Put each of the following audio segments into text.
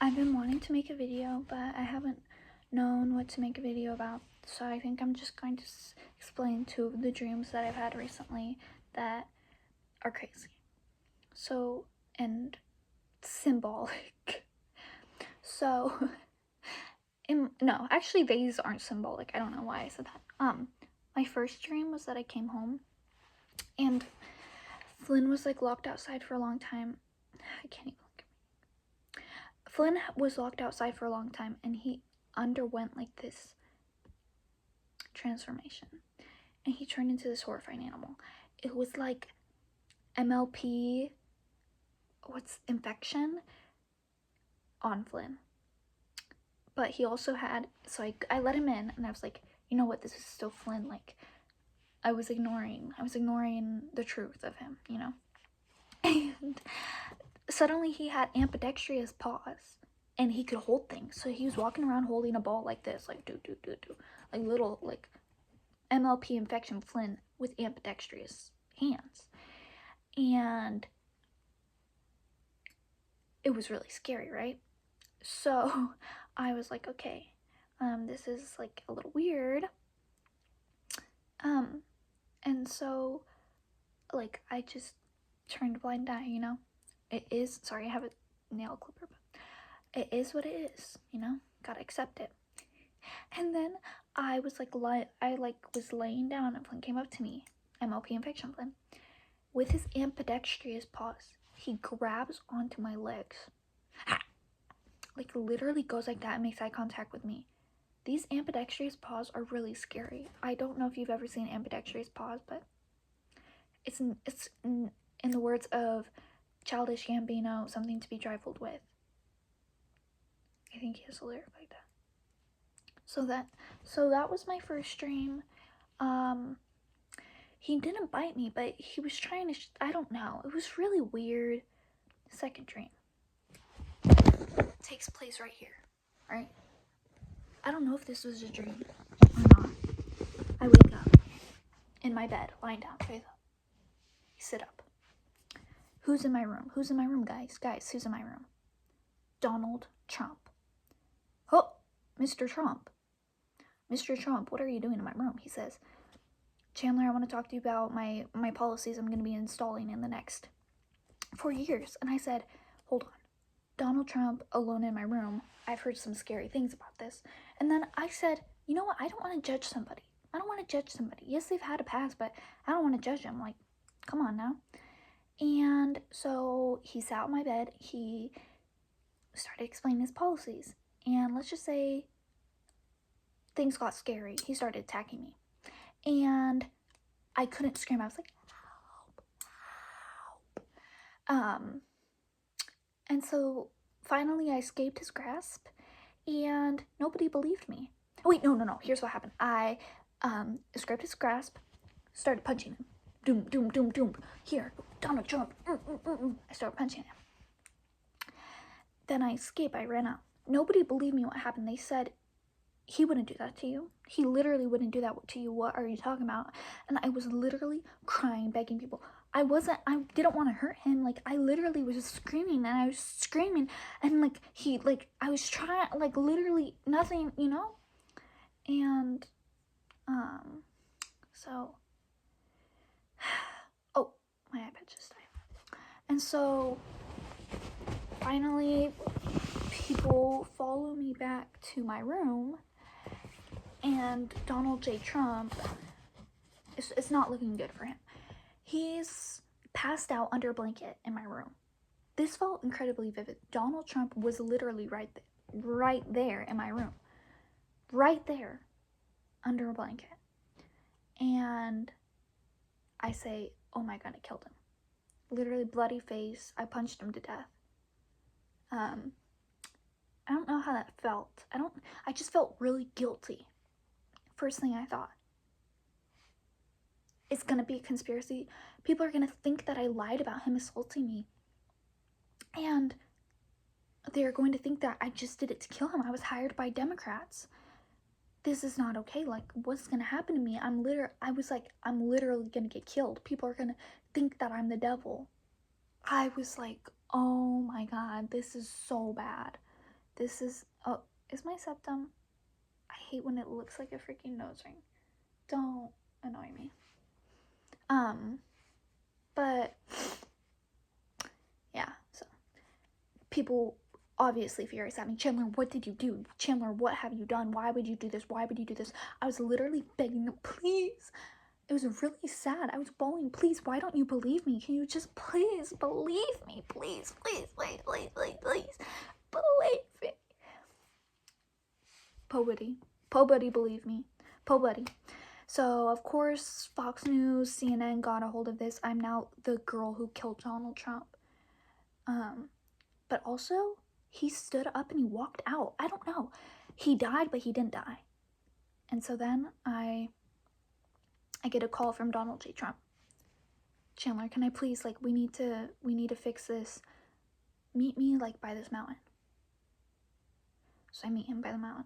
I've been wanting to make a video, but I haven't known what to make a video about. So I think I'm just going to explain two of the dreams that I've had recently that are crazy. So, and symbolic. So, no, actually these aren't symbolic. I don't know why I said that. My first dream was that I came home and Flynn was like locked outside for a long time. I can't even look at me. Flynn was locked outside for a long time and he underwent like this transformation and he turned into this horrifying animal. It was like MLP, infection on Flynn. But he also had, so I let him in and I was like, you know what, this is still Flynn. Like, I was ignoring the truth of him, you know? And suddenly he had ambidextrous paws and he could hold things. So he was walking around holding a ball like this, like do, like little, like MLP infection Flynn with ambidextrous hands. And it was really scary, right? So I was like, okay, this is like a little weird. And so like I just turned a blind eye, you know? It is, sorry, I have a nail clipper, but it is what it is, you know? Gotta accept it. And then I was like, was laying down and Flynn came up to me, MLP infection Flynn, with his ambidextrous paws. He grabs onto my legs, like literally goes like that and makes eye contact with me. These ambidextrous paws are really scary. I don't know if you've ever seen ambidextrous paws, but it's in the words of Childish Gambino, something to be trifled with. I think he has a lyric like that. So that was my first dream. He didn't bite me, but he was trying to, I don't know. It was really weird. Second dream takes place right here, right? I don't know if this was a dream or not. I wake up in my bed, lying down, face up. Sit up. Who's in my room? Who's in my room, guys? Guys, who's in my room? Donald Trump. Oh, Mr. Trump. Mr. Trump, what are you doing in my room? He says, Chandler, I want to talk to you about my policies I'm going to be installing in the next 4 years. And I said, hold on. Donald Trump alone in my room. I've heard some scary things about this. And then I said, you know what? I don't want to judge somebody. I don't want to judge somebody. Yes, they've had a past, but I don't want to judge them. Like, come on now. And so he sat on my bed. He started explaining his policies. And let's just say things got scary. He started attacking me. And I couldn't scream. I was like, help. And so finally I escaped his grasp and nobody believed me. Wait, no. Here's what happened. I escaped his grasp, started punching him. Doom. Here, Donald Trump. I started punching him. Then I escaped. I ran out. Nobody believed me what happened. They said, he wouldn't do that to you. He literally wouldn't do that to you. What are you talking about? And I was literally crying, begging people. I didn't want to hurt him. Like, I literally was screaming and I was screaming and like, I was trying, like literally nothing, you know? And, so, oh, my iPad just died. And so, finally, people follow me back to my room and Donald J. Trump, it's not looking good for him. He's passed out under a blanket in my room. This felt incredibly vivid. Donald Trump was literally right there in my room. Right there, under a blanket. And I say, oh my God, I killed him. Literally bloody face. I punched him to death. I don't know how that felt. I just felt really guilty. First thing I thought, it's gonna be a conspiracy. People are gonna think that I lied about him assaulting me. And they're going to think that I just did it to kill him. I was hired by Democrats. This is not okay. Like, what's gonna happen to me? I'm literally gonna get killed. People are gonna think that I'm the devil. I was like, oh my God, this is so bad. This is, oh, is my septum? I hate when it looks like a freaking nose ring. Don't annoy me. But yeah, so people obviously furious at me. Chandler, what did you do? Chandler, what have you done? Why would you do this? Why would you do this? I was literally begging them, please. It was really sad. I was bawling, please, why don't you believe me? Can you just please believe me? Please, please, please, please, please, please. Believe me. Nobody believe me. Nobody. So, of course, Fox News, CNN got a hold of this. I'm now the girl who killed Donald Trump. But also, he stood up and he walked out. I don't know. He died, but he didn't die. And so then I get a call from Donald J. Trump. Chandler, can I please, like, we need to fix this. Meet me, like, by this mountain. So I meet him by the mountain.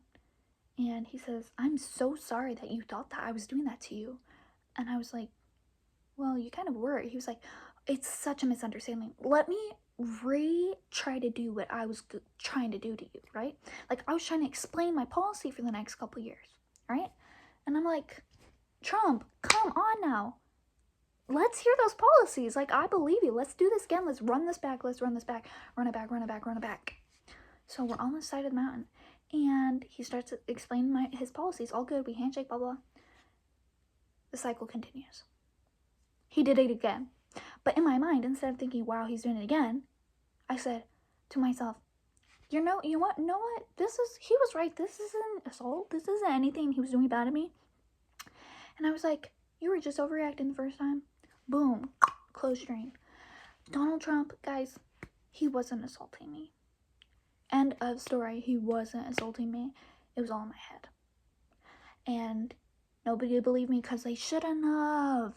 And he says, I'm so sorry that you thought that I was doing that to you. And I was like, well, you kind of were. He was like, it's such a misunderstanding. Let me try to do what I was trying to do to you, right? Like, I was trying to explain my policy for the next couple years, right? And I'm like, Trump, come on now. Let's hear those policies. Like, I believe you. Let's do this again. Let's run this back. Let's run this back. Run it back, run it back, run it back. So we're on the side of the mountain. And he starts explaining his policies. All good. We handshake, blah, blah. The cycle continues. He did it again. But in my mind, instead of thinking, wow, he's doing it again, I said to myself, you know what? He was right. This isn't assault. This isn't anything he was doing bad to me. And I was like, you were just overreacting the first time. Boom. Close drain. Donald Trump, guys, he wasn't assaulting me. End of story. He wasn't assaulting me. It was all in my head. And nobody believed me because they shouldn't have.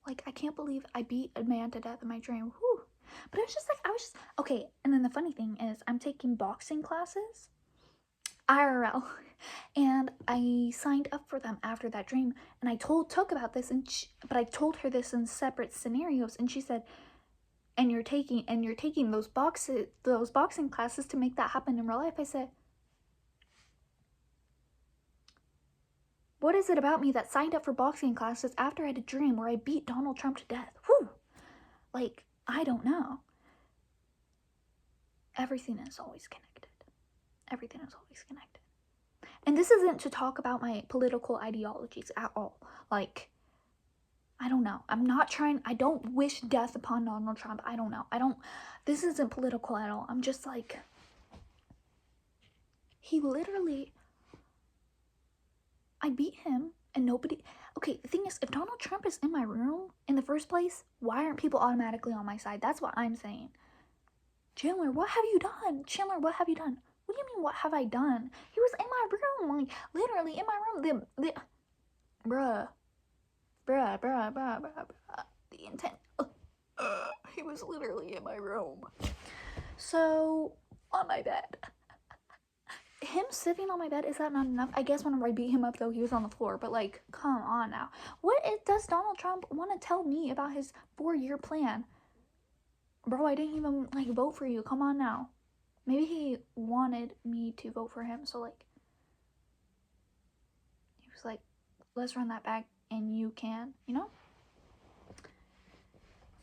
Like, I can't believe I beat a man to death in my dream. Whew. But it was just like, okay. And then the funny thing is, I'm taking boxing classes, IRL, and I signed up for them after that dream. And I told Took about this, but I told her this in separate scenarios, and she said, and you're taking those boxing classes to make that happen in real life. I said, what is it about me that signed up for boxing classes after I had a dream where I beat Donald Trump to death? Whew. Like, I don't know. Everything is always connected. Everything is always connected. And this isn't to talk about my political ideologies at all. Like, I don't know. I don't wish death upon Donald Trump. I don't know. This isn't political at all. I'm just like, he literally, I beat him and nobody, okay, the thing is, if Donald Trump is in my room in the first place, why aren't people automatically on my side? That's what I'm saying. Chandler, what have you done? Chandler, what have you done? What do you mean, what have I done? He was in my room, like, literally in my room. Bruh. The intent. He was literally in my room. So, on my bed. Him sitting on my bed, is that not enough? I guess whenever I beat him up, though, he was on the floor. But, like, come on now. Does Donald Trump want to tell me about his 4-year plan? Bro, I didn't even, like, vote for you. Come on now. Maybe he wanted me to vote for him. So, like, he was like, let's run that back and you can, you know?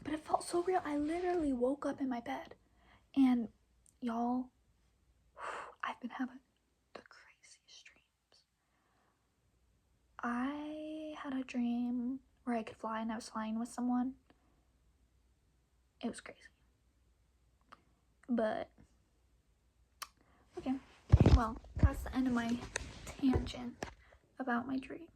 But it felt so real. I literally woke up in my bed. And, y'all, I've been having the craziest dreams. I had a dream where I could fly and I was flying with someone. It was crazy. But, okay. Well, that's the end of my tangent about my dream.